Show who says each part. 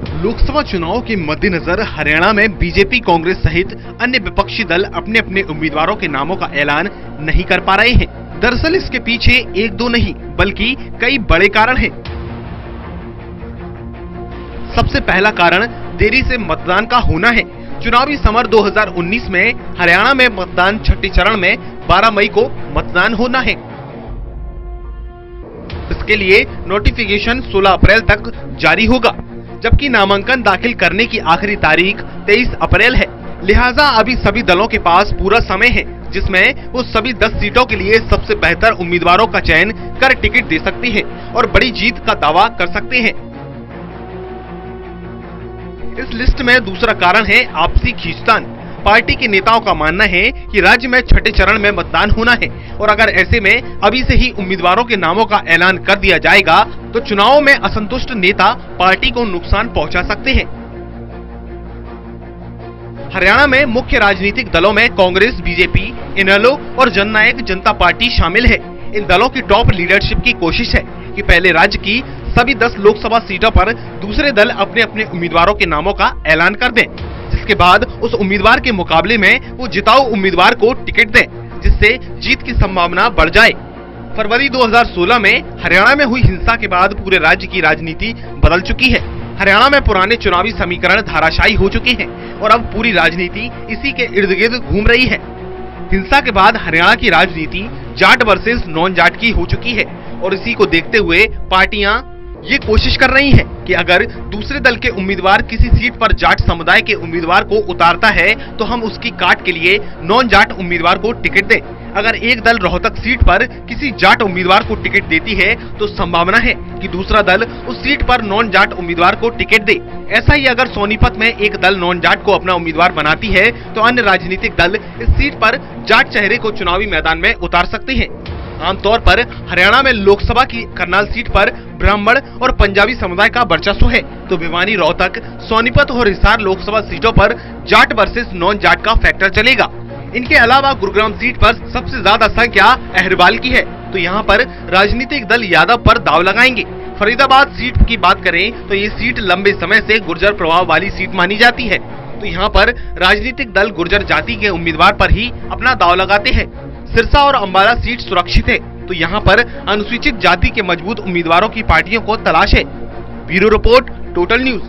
Speaker 1: लोकसभा चुनाव के मद्देनजर हरियाणा में बीजेपी, कांग्रेस सहित अन्य विपक्षी दल अपने अपने उम्मीदवारों के नामों का ऐलान नहीं कर पा रहे हैं। दरअसल इसके पीछे एक दो नहीं बल्कि कई बड़े कारण हैं। सबसे पहला कारण देरी से मतदान का होना है। चुनावी समर 2019 में हरियाणा में मतदान छठे चरण में 12 मई को मतदान होना है। इसके लिए नोटिफिकेशन 16 अप्रैल तक जारी होगा, जबकि नामांकन दाखिल करने की आखिरी तारीख 23 अप्रैल है। लिहाजा अभी सभी दलों के पास पूरा समय है, जिसमें वो सभी 10 सीटों के लिए सबसे बेहतर उम्मीदवारों का चयन कर टिकट दे सकती है और बड़ी जीत का दावा कर सकते हैं। इस लिस्ट में दूसरा कारण है आपसी खींचतान। पार्टी के नेताओं का मानना है कि राज्य में छठे चरण में मतदान होना है और अगर ऐसे में अभी से ही उम्मीदवारों के नामों का ऐलान कर दिया जाएगा तो चुनाव में असंतुष्ट नेता पार्टी को नुकसान पहुंचा सकते हैं। हरियाणा में मुख्य राजनीतिक दलों में कांग्रेस, बीजेपी, इनेलो और जननायक जनता पार्टी शामिल है। इन दलों की टॉप लीडरशिप की कोशिश है कि पहले राज्य की सभी 10 लोकसभा सीटों पर दूसरे दल अपने अपने उम्मीदवारों के नामों का ऐलान कर दें, जिसके बाद उस उम्मीदवार के मुकाबले में वो जिताऊ उम्मीदवार को टिकट दें, जिससे जीत की संभावना बढ़ जाए। फरवरी 2016 में हरियाणा में हुई हिंसा के बाद पूरे राज्य की राजनीति बदल चुकी है। हरियाणा में पुराने चुनावी समीकरण धाराशायी हो चुके हैं और अब पूरी राजनीति इसी के इर्द गिर्द घूम रही है। हिंसा के बाद हरियाणा की राजनीति जाट वर्सेस नॉन जाट की हो चुकी है और इसी को देखते हुए पार्टियां ये कोशिश कर रही हैं कि अगर दूसरे दल के उम्मीदवार किसी सीट पर जाट समुदाय के उम्मीदवार को उतारता है तो हम उसकी काट के लिए नॉन जाट उम्मीदवार को टिकट दें। अगर एक दल रोहतक सीट पर किसी जाट उम्मीदवार को टिकट देती है तो संभावना है कि दूसरा दल उस सीट पर नॉन जाट उम्मीदवार को टिकट दे। ऐसा ही अगर सोनीपत में एक दल नॉन जाट को अपना उम्मीदवार बनाती है तो अन्य राजनीतिक दल इस सीट पर जाट चेहरे को चुनावी मैदान में उतार सकते हैं। आमतौर पर हरियाणा में लोकसभा की करनाल सीट पर ब्राह्मण और पंजाबी समुदाय का वर्चस्व है, तो भिवानी, रोहतक, सोनीपत और हिसार लोकसभा सीटों पर जाट वर्सेस नॉन जाट का फैक्टर चलेगा। इनके अलावा गुरुग्राम सीट पर सबसे ज्यादा संख्या अहरवाल की है, तो यहाँ पर राजनीतिक दल यादव पर दाव लगाएंगे। फरीदाबाद सीट की बात करें तो ये सीट लंबे समय से गुर्जर प्रभाव वाली सीट मानी जाती है, तो यहाँ पर राजनीतिक दल गुर्जर जाति के उम्मीदवार पर ही अपना दाव लगाते हैं। सिरसा और अंबाला सीट सुरक्षित है, तो यहाँ पर अनुसूचित जाति के मजबूत उम्मीदवारों की पार्टियों को तलाश है। Bureau report, total news.